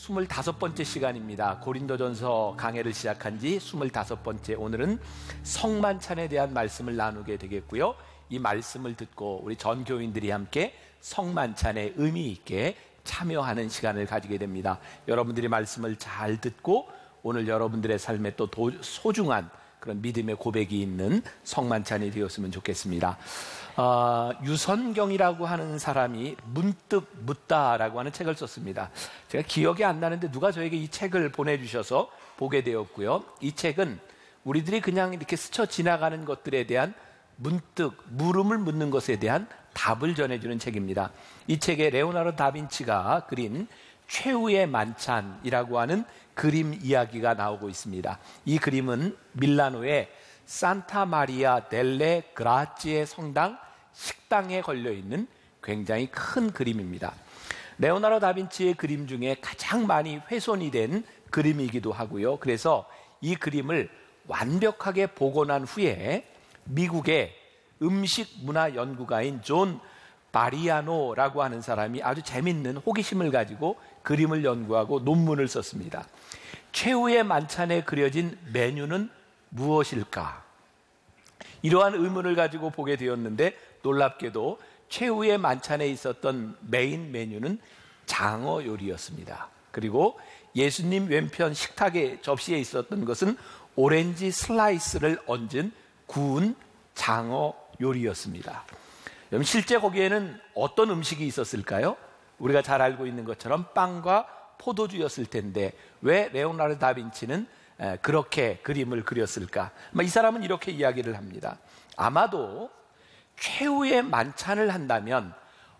25번째 시간입니다. 고린도전서 강해를 시작한 지 25번째. 오늘은 성만찬에 대한 말씀을 나누게 되겠고요. 이 말씀을 듣고 우리 전 교인들이 함께 성만찬에 의미 있게 참여하는 시간을 가지게 됩니다. 여러분들이 말씀을 잘 듣고 오늘 여러분들의 삶에 또 소중한 그런 믿음의 고백이 있는 성만찬이 되었으면 좋겠습니다. 유선경이라고 하는 사람이 문득 묻다라고 하는 책을 썼습니다. 제가 기억이 안 나는데 누가 저에게 이 책을 보내주셔서 보게 되었고요. 이 책은 우리들이 그냥 이렇게 스쳐 지나가는 것들에 대한 문득 물음을 묻는 것에 대한 답을 전해주는 책입니다. 이 책에 레오나르도 다빈치가 그린 최후의 만찬이라고 하는 그림 이야기가 나오고 있습니다. 이 그림은 밀라노의 산타 마리아 델레 그라치의 성당 식당에 걸려있는 굉장히 큰 그림입니다. 레오나르도 다빈치의 그림 중에 가장 많이 훼손이 된 그림이기도 하고요. 그래서 이 그림을 완벽하게 복원한 후에 미국의 음식 문화 연구가인 존 바리아노라고 하는 사람이 아주 재밌는 호기심을 가지고 그림을 연구하고 논문을 썼습니다. 최후의 만찬에 그려진 메뉴는 무엇일까? 이러한 의문을 가지고 보게 되었는데 놀랍게도 최후의 만찬에 있었던 메인 메뉴는 장어 요리였습니다. 그리고 예수님 왼편 식탁의 접시에 있었던 것은 오렌지 슬라이스를 얹은 구운 장어 요리였습니다. 여러분, 실제 거기에는 어떤 음식이 있었을까요? 우리가 잘 알고 있는 것처럼 빵과 포도주였을 텐데 왜 레오나르도 다빈치는 그렇게 그림을 그렸을까? 이 사람은 이렇게 이야기를 합니다. 아마도 최후의 만찬을 한다면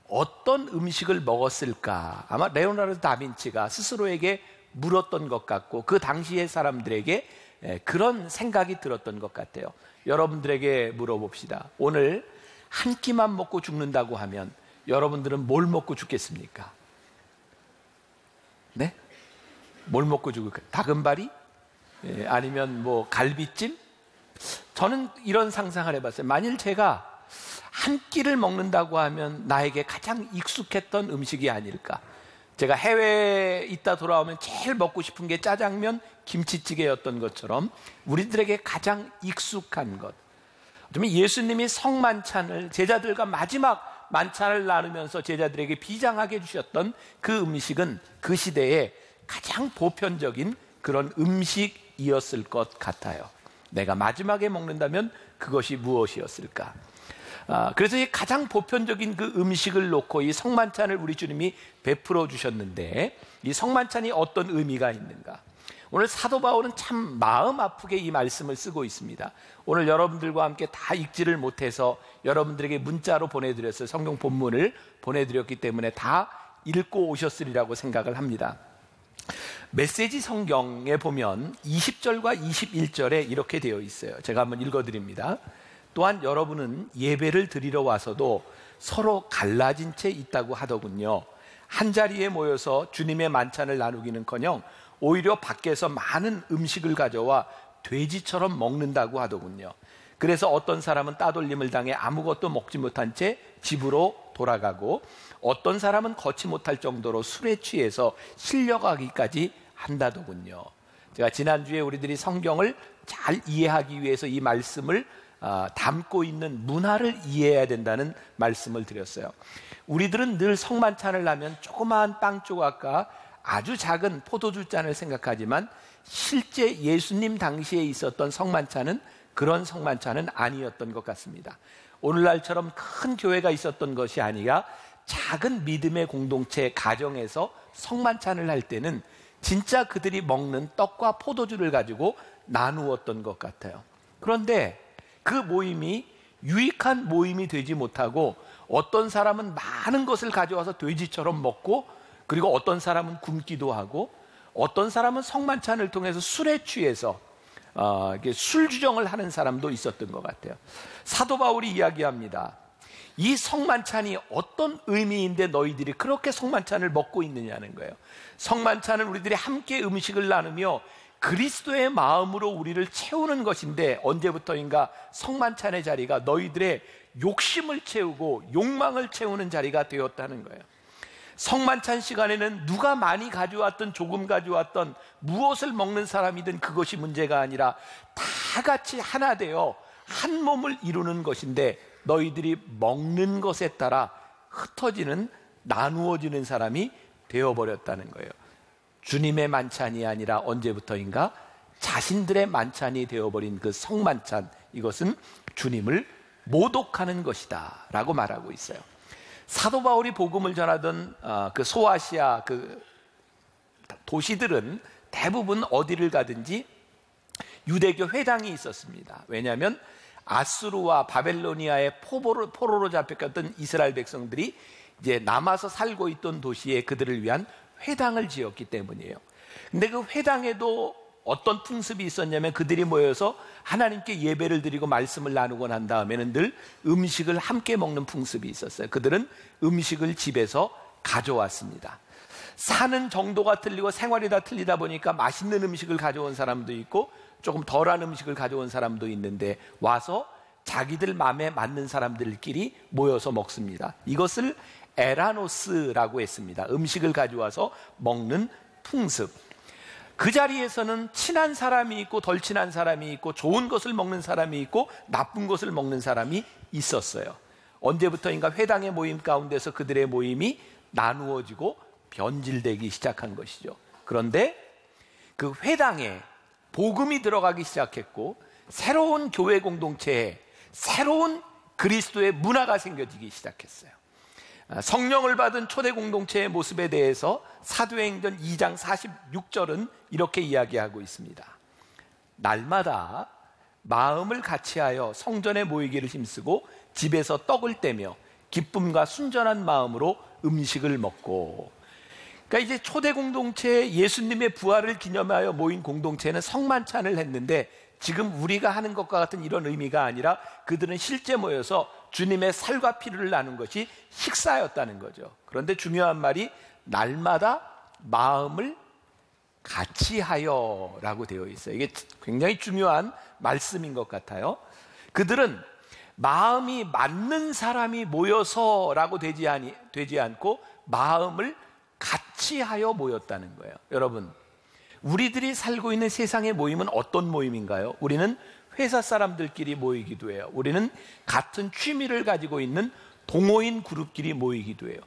어떤 음식을 먹었을까? 아마 레오나르도 다빈치가 스스로에게 물었던 것 같고 그 당시의 사람들에게 그런 생각이 들었던 것 같아요. 여러분들에게 물어봅시다. 오늘 한 끼만 먹고 죽는다고 하면 여러분들은 뭘 먹고 죽겠습니까? 네? 뭘 먹고 죽을까요? 다금바리? 아니면 뭐 갈비찜? 저는 이런 상상을 해봤어요. 만일 제가 한 끼를 먹는다고 하면 나에게 가장 익숙했던 음식이 아닐까. 제가 해외에 있다 돌아오면 제일 먹고 싶은 게 짜장면, 김치찌개였던 것처럼 우리들에게 가장 익숙한 것. 그러면 예수님이 성만찬을 제자들과 마지막 만찬을 나누면서 제자들에게 비장하게 주셨던 그 음식은 그 시대에 가장 보편적인 그런 음식이었을 것 같아요. 내가 마지막에 먹는다면 그것이 무엇이었을까? 그래서 이 가장 보편적인 그 음식을 놓고 이 성만찬을 우리 주님이 베풀어 주셨는데 이 성만찬이 어떤 의미가 있는가? 오늘 사도 바울은 참 마음 아프게 이 말씀을 쓰고 있습니다. 오늘 여러분들과 함께 다 읽지를 못해서 여러분들에게 문자로 보내드렸어요. 성경 본문을 보내드렸기 때문에 다 읽고 오셨으리라고 생각을 합니다. 메시지 성경에 보면 20절과 21절에 이렇게 되어 있어요. 제가 한번 읽어드립니다. 또한 여러분은 예배를 드리러 와서도 서로 갈라진 채 있다고 하더군요. 한 자리에 모여서 주님의 만찬을 나누기는커녕 오히려 밖에서 많은 음식을 가져와 돼지처럼 먹는다고 하더군요. 그래서 어떤 사람은 따돌림을 당해 아무것도 먹지 못한 채 집으로 돌아가고 어떤 사람은 걷지 못할 정도로 술에 취해서 실려가기까지 한다더군요. 제가 지난주에 우리들이 성경을 잘 이해하기 위해서 이 말씀을 담고 있는 문화를 이해해야 된다는 말씀을 드렸어요. 우리들은 늘 성만찬을 하면 조그마한 빵 조각과 아주 작은 포도주 잔을 생각하지만 실제 예수님 당시에 있었던 성만찬은 그런 성만찬은 아니었던 것 같습니다. 오늘날처럼 큰 교회가 있었던 것이 아니라 작은 믿음의 공동체 가정에서 성만찬을 할 때는 진짜 그들이 먹는 떡과 포도주를 가지고 나누었던 것 같아요. 그런데 그 모임이 유익한 모임이 되지 못하고 어떤 사람은 많은 것을 가져와서 돼지처럼 먹고 그리고 어떤 사람은 굶기도 하고 어떤 사람은 성만찬을 통해서 술에 취해서 술 주정을 하는 사람도 있었던 것 같아요. 사도 바울이 이야기합니다. 이 성만찬이 어떤 의미인데 너희들이 그렇게 성만찬을 먹고 있느냐는 거예요. 성만찬은 우리들이 함께 음식을 나누며 그리스도의 마음으로 우리를 채우는 것인데 언제부터인가 성만찬의 자리가 너희들의 욕심을 채우고 욕망을 채우는 자리가 되었다는 거예요. 성만찬 시간에는 누가 많이 가져왔던 조금 가져왔던 무엇을 먹는 사람이든 그것이 문제가 아니라 다 같이 하나 되어 한 몸을 이루는 것인데, 너희들이 먹는 것에 따라 흩어지는, 나누어지는 사람이 되어버렸다는 거예요. 주님의 만찬이 아니라 언제부터인가 자신들의 만찬이 되어버린 그 성만찬, 이것은 주님을 모독하는 것이다 라고 말하고 있어요. 사도 바울이 복음을 전하던 그 소아시아 그 도시들은 대부분 어디를 가든지 유대교 회당이 있었습니다. 왜냐하면 아수르와 바벨로니아의 포로로 잡혔던 이스라엘 백성들이 이제 남아서 살고 있던 도시에 그들을 위한 회당을 지었기 때문이에요. 근데 그 회당에도 어떤 풍습이 있었냐면, 그들이 모여서 하나님께 예배를 드리고 말씀을 나누고 난 다음에는 늘 음식을 함께 먹는 풍습이 있었어요. 그들은 음식을 집에서 가져왔습니다. 사는 정도가 틀리고 생활이 다 틀리다 보니까 맛있는 음식을 가져온 사람도 있고 조금 덜한 음식을 가져온 사람도 있는데, 와서 자기들 마음에 맞는 사람들끼리 모여서 먹습니다. 이것을 에라노스라고 했습니다. 음식을 가져와서 먹는 풍습. 그 자리에서는 친한 사람이 있고 덜 친한 사람이 있고 좋은 것을 먹는 사람이 있고 나쁜 것을 먹는 사람이 있었어요. 언제부터인가 회당의 모임 가운데서 그들의 모임이 나누어지고 변질되기 시작한 것이죠. 그런데 그 회당에 복음이 들어가기 시작했고, 새로운 교회 공동체에 새로운 그리스도의 문화가 생겨지기 시작했어요. 성령을 받은 초대 공동체의 모습에 대해서 사도행전 2장 46절은 이렇게 이야기하고 있습니다. 날마다 마음을 같이하여 성전에 모이기를 힘쓰고 집에서 떡을 떼며 기쁨과 순전한 마음으로 음식을 먹고. 그러니까 이제 초대 공동체, 예수님의 부활을 기념하여 모인 공동체는 성만찬을 했는데, 지금 우리가 하는 것과 같은 이런 의미가 아니라 그들은 실제 모여서 주님의 살과 피를 나눈 것이 식사였다는 거죠. 그런데 중요한 말이 날마다 마음을 같이 하여 라고 되어 있어요. 이게 굉장히 중요한 말씀인 것 같아요. 그들은 마음이 맞는 사람이 모여서 라고 되지 않고 마음을 같이 하여 모였다는 거예요. 여러분, 우리들이 살고 있는 세상의 모임은 어떤 모임인가요? 우리는 회사 사람들끼리 모이기도 해요. 우리는 같은 취미를 가지고 있는 동호인 그룹끼리 모이기도 해요.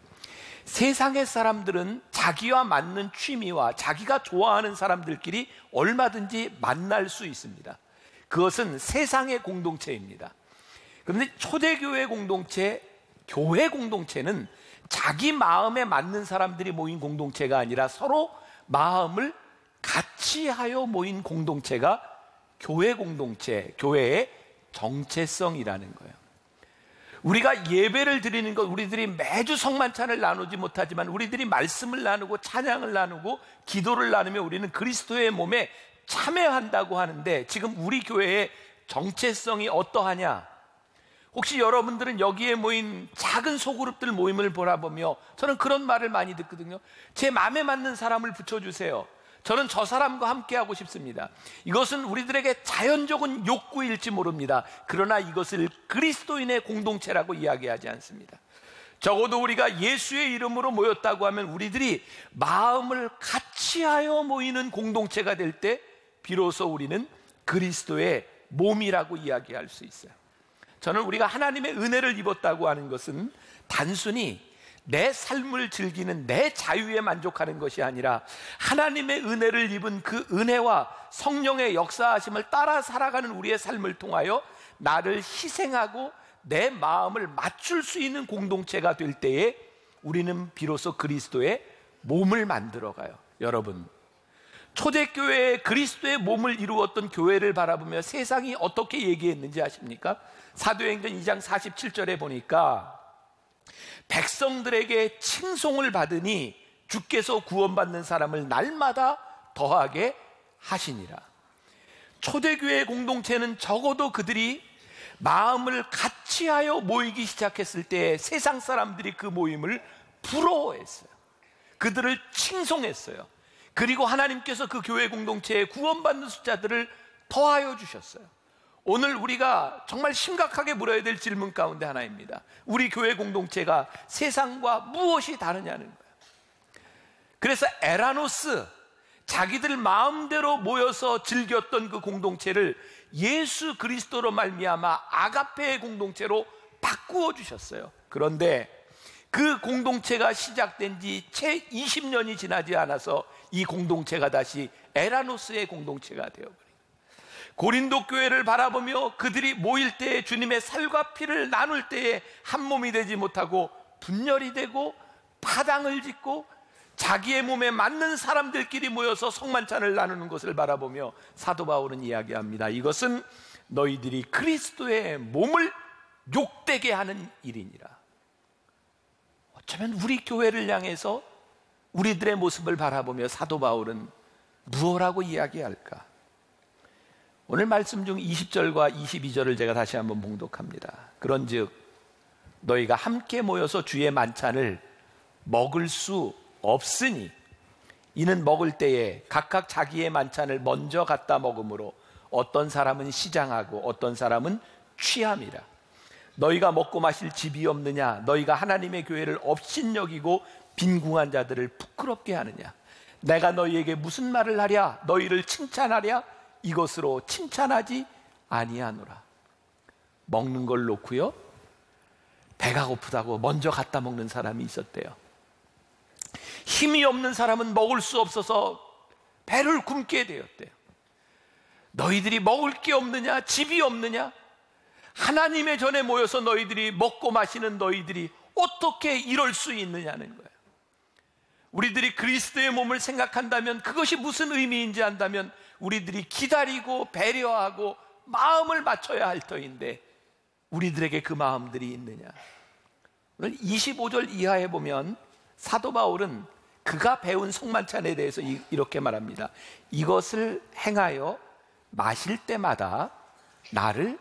세상의 사람들은 자기와 맞는 취미와 자기가 좋아하는 사람들끼리 얼마든지 만날 수 있습니다. 그것은 세상의 공동체입니다. 그런데 초대교회 공동체, 교회 공동체는 자기 마음에 맞는 사람들이 모인 공동체가 아니라 서로 마음을 같이 하여 모인 공동체가 교회 공동체, 교회의 정체성이라는 거예요. 우리가 예배를 드리는 것, 우리들이 매주 성만찬을 나누지 못하지만 우리들이 말씀을 나누고 찬양을 나누고 기도를 나누며 우리는 그리스도의 몸에 참여한다고 하는데, 지금 우리 교회의 정체성이 어떠하냐? 혹시 여러분들은 여기에 모인 작은 소그룹들 모임을 바라보며 저는 그런 말을 많이 듣거든요. 제 마음에 맞는 사람을 붙여주세요. 저는 저 사람과 함께 하고 싶습니다. 이것은 우리들에게 자연적인 욕구일지 모릅니다. 그러나 이것을 그리스도인의 공동체라고 이야기하지 않습니다. 적어도 우리가 예수의 이름으로 모였다고 하면 우리들이 마음을 같이하여 모이는 공동체가 될 때 비로소 우리는 그리스도의 몸이라고 이야기할 수 있어요. 저는 우리가 하나님의 은혜를 입었다고 하는 것은 단순히 내 삶을 즐기는 내 자유에 만족하는 것이 아니라 하나님의 은혜를 입은 그 은혜와 성령의 역사하심을 따라 살아가는 우리의 삶을 통하여 나를 희생하고 내 마음을 맞출 수 있는 공동체가 될 때에 우리는 비로소 그리스도의 몸을 만들어가요. 여러분, 초대교회의 그리스도의 몸을 이루었던 교회를 바라보며 세상이 어떻게 얘기했는지 아십니까? 사도행전 2장 47절에 보니까 백성들에게 칭송을 받으니 주께서 구원받는 사람을 날마다 더하게 하시니라. 초대교회 공동체는 적어도 그들이 마음을 같이하여 모이기 시작했을 때 세상 사람들이 그 모임을 부러워했어요. 그들을 칭송했어요. 그리고 하나님께서 그 교회 공동체에 구원받는 숫자들을 더하여 주셨어요. 오늘 우리가 정말 심각하게 물어야 될 질문 가운데 하나입니다. 우리 교회 공동체가 세상과 무엇이 다르냐는 거예요. 그래서 에라노스, 자기들 마음대로 모여서 즐겼던 그 공동체를 예수 그리스도로 말미암아 아가페의 공동체로 바꾸어 주셨어요. 그런데 그 공동체가 시작된 지 채 20년이 지나지 않아서 이 공동체가 다시 에라노스의 공동체가 되어버린 거예요. 고린도 교회를 바라보며 그들이 모일 때에 주님의 살과 피를 나눌 때에 한 몸이 되지 못하고 분열이 되고 파당을 짓고 자기의 몸에 맞는 사람들끼리 모여서 성만찬을 나누는 것을 바라보며 사도 바울은 이야기합니다. 이것은 너희들이 그리스도의 몸을 욕되게 하는 일이니라. 어쩌면 우리 교회를 향해서 우리들의 모습을 바라보며 사도 바울은 무엇라고 이야기할까? 오늘 말씀 중 20절과 22절을 제가 다시 한번 봉독합니다. 그런즉 너희가 함께 모여서 주의 만찬을 먹을 수 없으니 이는 먹을 때에 각각 자기의 만찬을 먼저 갖다 먹으므로 어떤 사람은 시장하고 어떤 사람은 취함이라. 너희가 먹고 마실 집이 없느냐? 너희가 하나님의 교회를 업신여기고 빈궁한 자들을 부끄럽게 하느냐? 내가 너희에게 무슨 말을 하랴? 너희를 칭찬하랴? 이것으로 칭찬하지 아니하노라. 먹는 걸 놓고요, 배가 고프다고 먼저 갖다 먹는 사람이 있었대요. 힘이 없는 사람은 먹을 수 없어서 배를 굶게 되었대요. 너희들이 먹을 게 없느냐? 집이 없느냐? 하나님의 전에 모여서 너희들이 먹고 마시는 너희들이 어떻게 이럴 수 있느냐는 거예요. 우리들이 그리스도의 몸을 생각한다면, 그것이 무슨 의미인지 안다면 우리들이 기다리고 배려하고 마음을 맞춰야 할 터인데 우리들에게 그 마음들이 있느냐? 오늘 25절 이하에 보면 사도 바울은 그가 배운 성만찬에 대해서 이렇게 말합니다. 이것을 행하여 마실 때마다 나를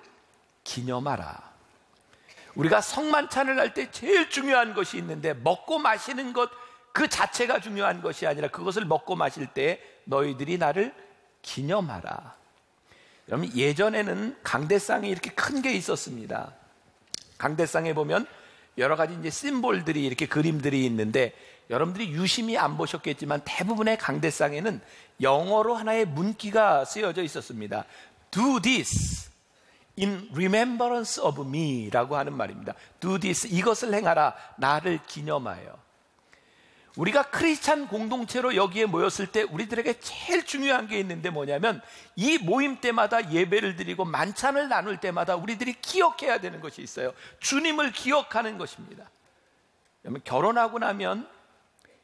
기념하라. 우리가 성만찬을 할 때 제일 중요한 것이 있는데, 먹고 마시는 것 그 자체가 중요한 것이 아니라 그것을 먹고 마실 때 너희들이 나를 기념하라. 여러분, 예전에는 강대상이 이렇게 큰 게 있었습니다. 강대상에 보면 여러 가지 이제 심볼들이, 이렇게 그림들이 있는데, 여러분들이 유심히 안 보셨겠지만 대부분의 강대상에는 영어로 하나의 문구가 쓰여져 있었습니다. Do this in remembrance of me 라고 하는 말입니다. Do this, 이것을 행하라, 나를 기념하여. 우리가 크리스찬 공동체로 여기에 모였을 때 우리들에게 제일 중요한 게 있는데 뭐냐면, 이 모임 때마다 예배를 드리고 만찬을 나눌 때마다 우리들이 기억해야 되는 것이 있어요. 주님을 기억하는 것입니다. 여러분, 결혼하고 나면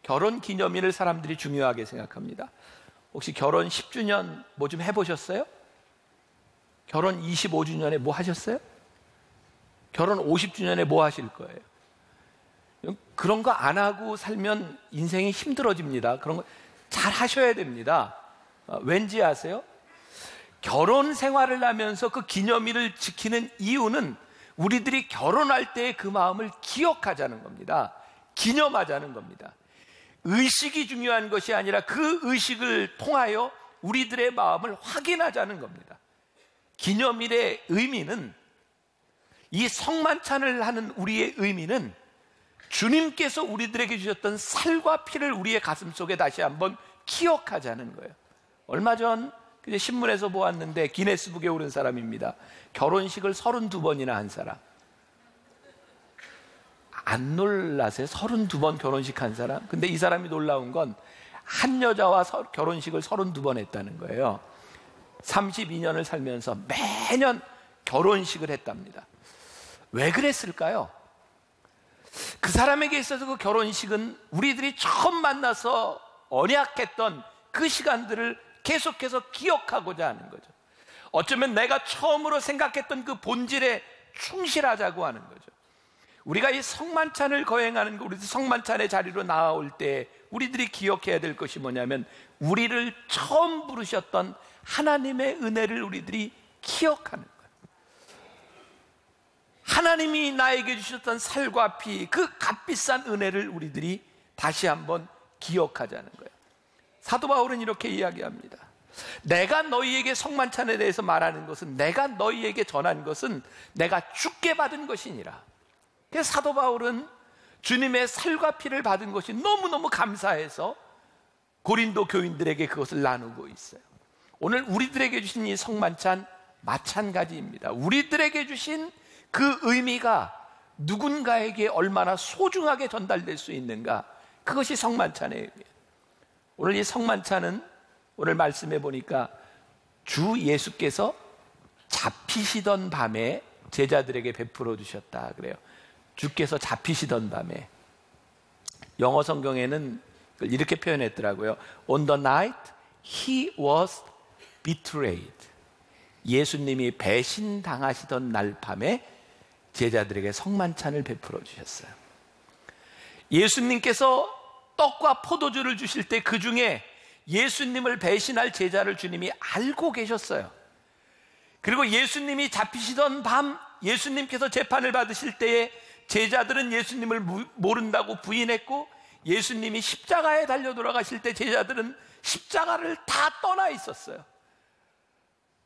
결혼 기념일을 사람들이 중요하게 생각합니다. 혹시 결혼 10주년 뭐 좀 해보셨어요? 결혼 25주년에 뭐 하셨어요? 결혼 50주년에 뭐 하실 거예요? 그런 거 안 하고 살면 인생이 힘들어집니다. 그런 거 잘 하셔야 됩니다. 왠지 아세요? 결혼 생활을 하면서 그 기념일을 지키는 이유는 우리들이 결혼할 때의 그 마음을 기억하자는 겁니다. 기념하자는 겁니다. 의식이 중요한 것이 아니라 그 의식을 통하여 우리들의 마음을 확인하자는 겁니다. 기념일의 의미는, 이 성만찬을 하는 우리의 의미는 주님께서 우리들에게 주셨던 살과 피를 우리의 가슴 속에 다시 한번 기억하자는 거예요. 얼마 전 신문에서 보았는데 기네스북에 오른 사람입니다. 결혼식을 32번이나 한 사람. 안 놀라세요? 32번 결혼식 한 사람? 근데 이 사람이 놀라운 건 한 여자와 결혼식을 32번 했다는 거예요. 32년을 살면서 매년 결혼식을 했답니다. 왜 그랬을까요? 그 사람에게 있어서 그 결혼식은 우리들이 처음 만나서 언약했던 그 시간들을 계속해서 기억하고자 하는 거죠. 어쩌면 내가 처음으로 생각했던 그 본질에 충실하자고 하는 거죠. 우리가 이 성만찬을 거행하는 거, 우리들 성만찬의 자리로 나올 때 우리들이 기억해야 될 것이 뭐냐면, 우리를 처음 부르셨던 하나님의 은혜를 우리들이 기억하는 거예요. 하나님이 나에게 주셨던 살과 피, 그 값비싼 은혜를 우리들이 다시 한번 기억하자는 거예요. 사도 바울은 이렇게 이야기합니다. 내가 너희에게 성만찬에 대해서 말하는 것은, 내가 너희에게 전한 것은 내가 주께 받은 것이니라. 그래서 사도 바울은 주님의 살과 피를 받은 것이 너무너무 감사해서 고린도 교인들에게 그것을 나누고 있어요. 오늘 우리들에게 주신 이 성만찬 마찬가지입니다. 우리들에게 주신 그 의미가 누군가에게 얼마나 소중하게 전달될 수 있는가, 그것이 성만찬의 의미예요. 오늘 이 성만찬은 오늘 말씀해 보니까 주 예수께서 잡히시던 밤에 제자들에게 베풀어 주셨다 그래요. 주께서 잡히시던 밤에. 영어 성경에는 이렇게 표현했더라고요. On the night he was betrayed. 예수님이 배신당하시던 날 밤에 제자들에게 성만찬을 베풀어 주셨어요. 예수님께서 떡과 포도주를 주실 때 그 중에 예수님을 배신할 제자를 주님이 알고 계셨어요. 그리고 예수님이 잡히시던 밤, 예수님께서 재판을 받으실 때에 제자들은 예수님을 모른다고 부인했고, 예수님이 십자가에 달려 돌아가실 때 제자들은 십자가를 다 떠나 있었어요.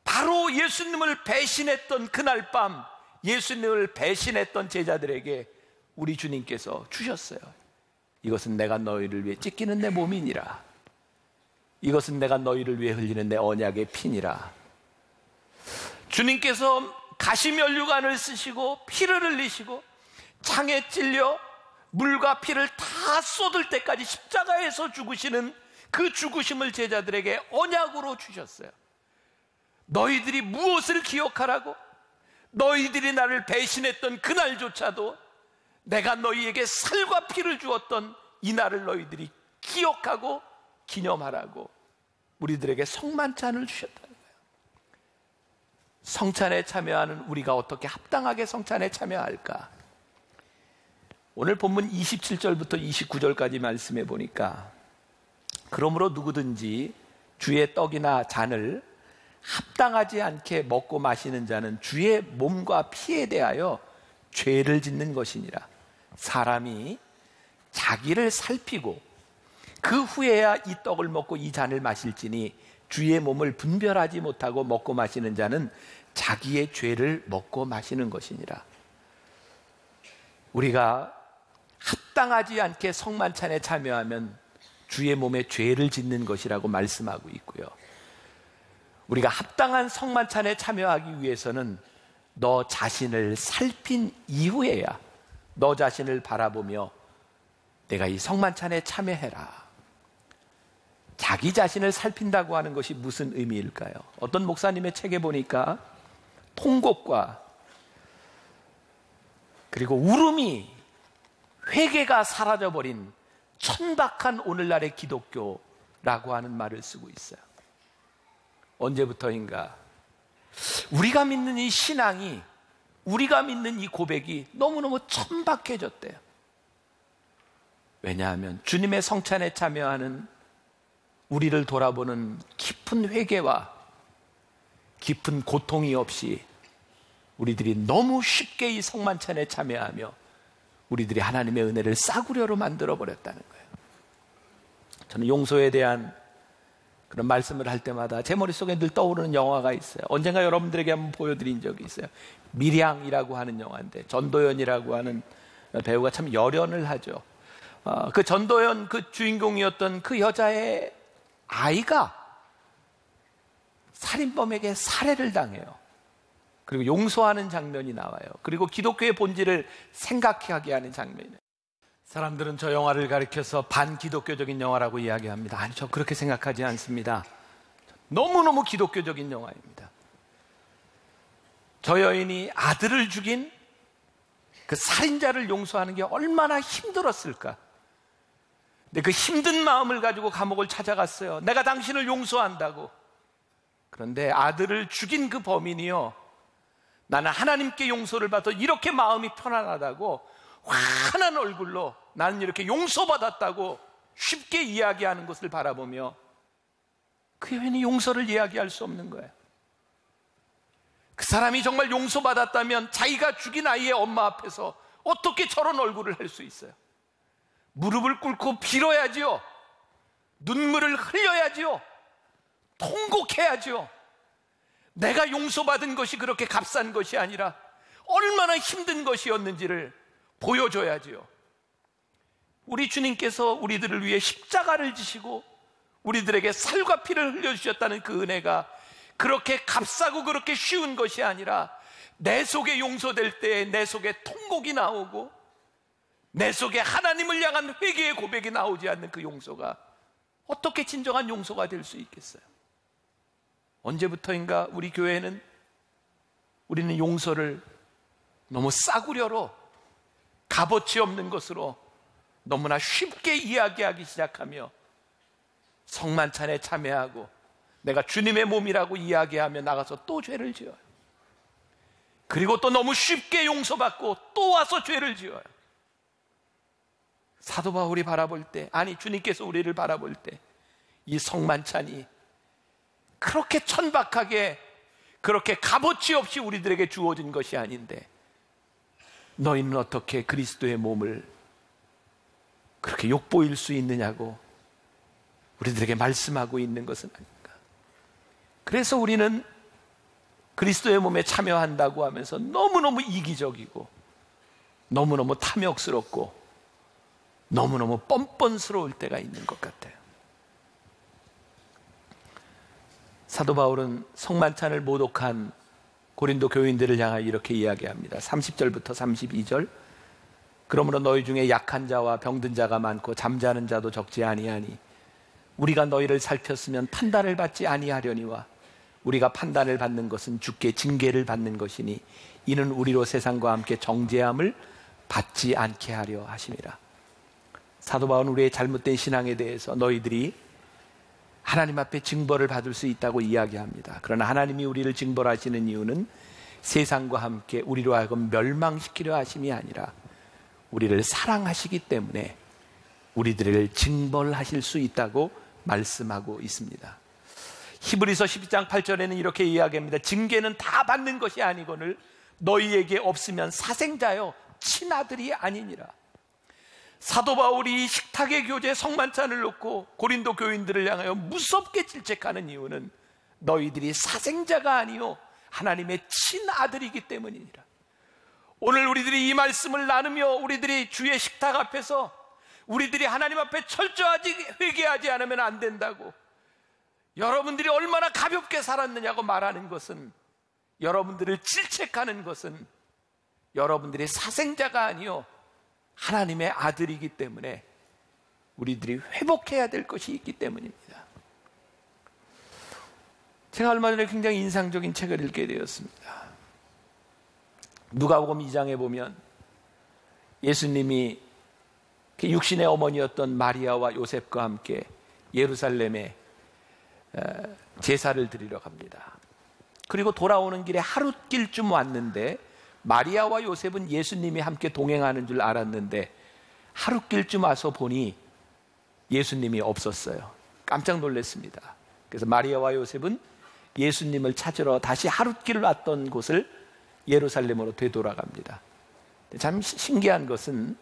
바로 예수님을 배신했던 그날 밤, 예수님을 배신했던 제자들에게 우리 주님께서 주셨어요. 이것은 내가 너희를 위해 찢기는 내 몸이니라. 이것은 내가 너희를 위해 흘리는 내 언약의 피니라. 주님께서 가시면류관을 쓰시고 피를 흘리시고 창에 찔려 물과 피를 다 쏟을 때까지 십자가에서 죽으시는 그 죽으심을 제자들에게 언약으로 주셨어요. 너희들이 무엇을 기억하라고? 너희들이 나를 배신했던 그날조차도 내가 너희에게 살과 피를 주었던 이 날을 너희들이 기억하고 기념하라고 우리들에게 성만찬을 주셨다는 거예요. 성찬에 참여하는 우리가 어떻게 합당하게 성찬에 참여할까? 오늘 본문 27절부터 29절까지 말씀해 보니까, 그러므로 누구든지 주의 떡이나 잔을 합당하지 않게 먹고 마시는 자는 주의 몸과 피에 대하여 죄를 짓는 것이니라. 사람이 자기를 살피고 그 후에야 이 떡을 먹고 이 잔을 마실지니 주의 몸을 분별하지 못하고 먹고 마시는 자는 자기의 죄를 먹고 마시는 것이니라. 우리가 합당하지 않게 성만찬에 참여하면 주의 몸에 죄를 짓는 것이라고 말씀하고 있고요. 우리가 합당한 성만찬에 참여하기 위해서는 너 자신을 살핀 이후에야 너 자신을 바라보며 내가 이 성만찬에 참여해라. 자기 자신을 살핀다고 하는 것이 무슨 의미일까요? 어떤 목사님의 책에 보니까 통곡과 그리고 울음이, 회개가 사라져버린 천박한 오늘날의 기독교라고 하는 말을 쓰고 있어요. 언제부터인가 우리가 믿는 이 신앙이, 우리가 믿는 이 고백이 너무너무 천박해졌대요. 왜냐하면 주님의 성찬에 참여하는 우리를 돌아보는 깊은 회개와 깊은 고통이 없이 우리들이 너무 쉽게 이 성만찬에 참여하며 우리들이 하나님의 은혜를 싸구려로 만들어버렸다는 거예요. 저는 용서에 대한 그런 말씀을 할 때마다 제 머릿속에 늘 떠오르는 영화가 있어요. 언젠가 여러분들에게 한번 보여드린 적이 있어요. 밀양이라고 하는 영화인데, 전도연이라고 하는 배우가 참 열연을 하죠. 그 전도연 그 주인공이었던 그 여자의 아이가 살인범에게 살해를 당해요. 그리고 용서하는 장면이 나와요. 그리고 기독교의 본질을 생각하게 하는 장면이에요. 사람들은 저 영화를 가리켜서 반기독교적인 영화라고 이야기합니다. 아니, 저 그렇게 생각하지 않습니다. 너무너무 기독교적인 영화입니다. 저 여인이 아들을 죽인 그 살인자를 용서하는 게 얼마나 힘들었을까. 근데 그 힘든 마음을 가지고 감옥을 찾아갔어요. 내가 당신을 용서한다고. 그런데 아들을 죽인 그 범인이요, 나는 하나님께 용서를 받아 이렇게 마음이 편안하다고 환한 얼굴로 나는 이렇게 용서받았다고 쉽게 이야기하는 것을 바라보며 그 여인이 용서를 이야기할 수 없는 거예요. 그 사람이 정말 용서받았다면 자기가 죽인 아이의 엄마 앞에서 어떻게 저런 얼굴을 할 수 있어요? 무릎을 꿇고 빌어야지요. 눈물을 흘려야지요. 통곡해야지요. 내가 용서받은 것이 그렇게 값싼 것이 아니라 얼마나 힘든 것이었는지를 보여줘야지요. 우리 주님께서 우리들을 위해 십자가를 지시고 우리들에게 살과 피를 흘려주셨다는 그 은혜가 그렇게 값싸고 그렇게 쉬운 것이 아니라 내 속에 용서될 때에 내 속에 통곡이 나오고 내 속에 하나님을 향한 회개의 고백이 나오지 않는 그 용서가 어떻게 진정한 용서가 될 수 있겠어요? 언제부터인가 우리 교회는 우리는 용서를 너무 싸구려로 값어치 없는 것으로 너무나 쉽게 이야기하기 시작하며 성만찬에 참여하고 내가 주님의 몸이라고 이야기하며 나가서 또 죄를 지어요. 그리고 또 너무 쉽게 용서받고 또 와서 죄를 지어요. 사도 바울이 바라볼 때, 아니 주님께서 우리를 바라볼 때 이 성만찬이 그렇게 천박하게 그렇게 값어치 없이 우리들에게 주어진 것이 아닌데 너희는 어떻게 그리스도의 몸을 그렇게 욕보일 수 있느냐고 우리들에게 말씀하고 있는 것은 아닌가. 그래서 우리는 그리스도의 몸에 참여한다고 하면서 너무너무 이기적이고 너무너무 탐욕스럽고 너무너무 뻔뻔스러울 때가 있는 것 같아요. 사도 바울은 성만찬을 모독한 고린도 교인들을 향하여 이렇게 이야기합니다. 30절부터 32절. 그러므로 너희 중에 약한 자와 병든 자가 많고 잠자는 자도 적지 아니하니 우리가 너희를 살폈으면 판단을 받지 아니하려니와 우리가 판단을 받는 것은 주께 징계를 받는 것이니 이는 우리로 세상과 함께 정죄함을 받지 않게 하려 하심이라. 사도 바울은 우리의 잘못된 신앙에 대해서 너희들이 하나님 앞에 징벌을 받을 수 있다고 이야기합니다. 그러나 하나님이 우리를 징벌하시는 이유는 세상과 함께 우리로 하여금 멸망시키려 하심이 아니라 우리를 사랑하시기 때문에 우리들을 징벌하실 수 있다고 말씀하고 있습니다. 히브리서 12장 8절에는 이렇게 이야기합니다. 징계는 다 받는 것이 아니거늘 너희에게 없으면 사생자여 친아들이 아니니라. 사도 바울이 식탁의 교제 성만찬을 놓고 고린도 교인들을 향하여 무섭게 질책하는 이유는 너희들이 사생자가 아니요 하나님의 친아들이기 때문이니라. 오늘 우리들이 이 말씀을 나누며 우리들이 주의 식탁 앞에서 우리들이 하나님 앞에 철저하게 회개하지 않으면 안 된다고 여러분들이 얼마나 가볍게 살았느냐고 말하는 것은, 여러분들을 질책하는 것은 여러분들이 사생자가 아니요 하나님의 아들이기 때문에 우리들이 회복해야 될 것이 있기 때문입니다. 제가 얼마 전에 굉장히 인상적인 책을 읽게 되었습니다. 누가복음 2장에 보면 예수님이 육신의 어머니였던 마리아와 요셉과 함께 예루살렘에 제사를 드리러 갑니다. 그리고 돌아오는 길에 하룻길쯤 왔는데 마리아와 요셉은 예수님이 함께 동행하는 줄 알았는데 하룻길쯤 와서 보니 예수님이 없었어요. 깜짝 놀랐습니다. 그래서 마리아와 요셉은 예수님을 찾으러 다시 하룻길을 왔던 곳을 예루살렘으로 되돌아갑니다. 참 신기한 것은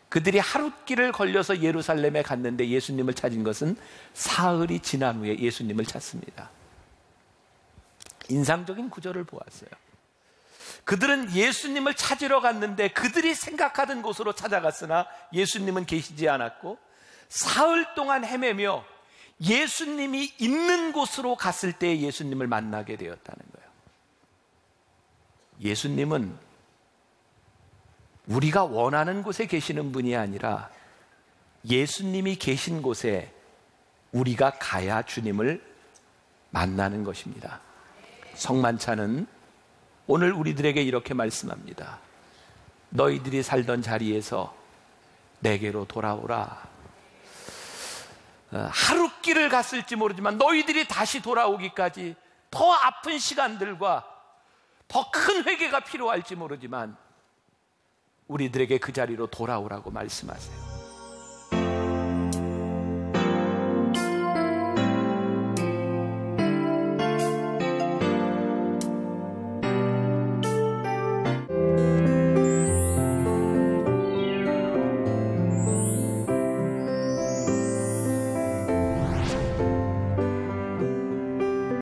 그들이 하룻길을 걸려서 예루살렘에 갔는데 예수님을 찾은 것은 사흘이 지난 후에 예수님을 찾습니다. 인상적인 구절을 보았어요. 그들은 예수님을 찾으러 갔는데 그들이 생각하던 곳으로 찾아갔으나 예수님은 계시지 않았고 사흘 동안 헤매며 예수님이 있는 곳으로 갔을 때 예수님을 만나게 되었다는 거예요. 예수님은 우리가 원하는 곳에 계시는 분이 아니라 예수님이 계신 곳에 우리가 가야 주님을 만나는 것입니다. 성만찬은 오늘 우리들에게 이렇게 말씀합니다. 너희들이 살던 자리에서 내게로 돌아오라. 하룻길을 갔을지 모르지만 너희들이 다시 돌아오기까지 더 아픈 시간들과 더 큰 회개가 필요할지 모르지만 우리들에게 그 자리로 돌아오라고 말씀하세요.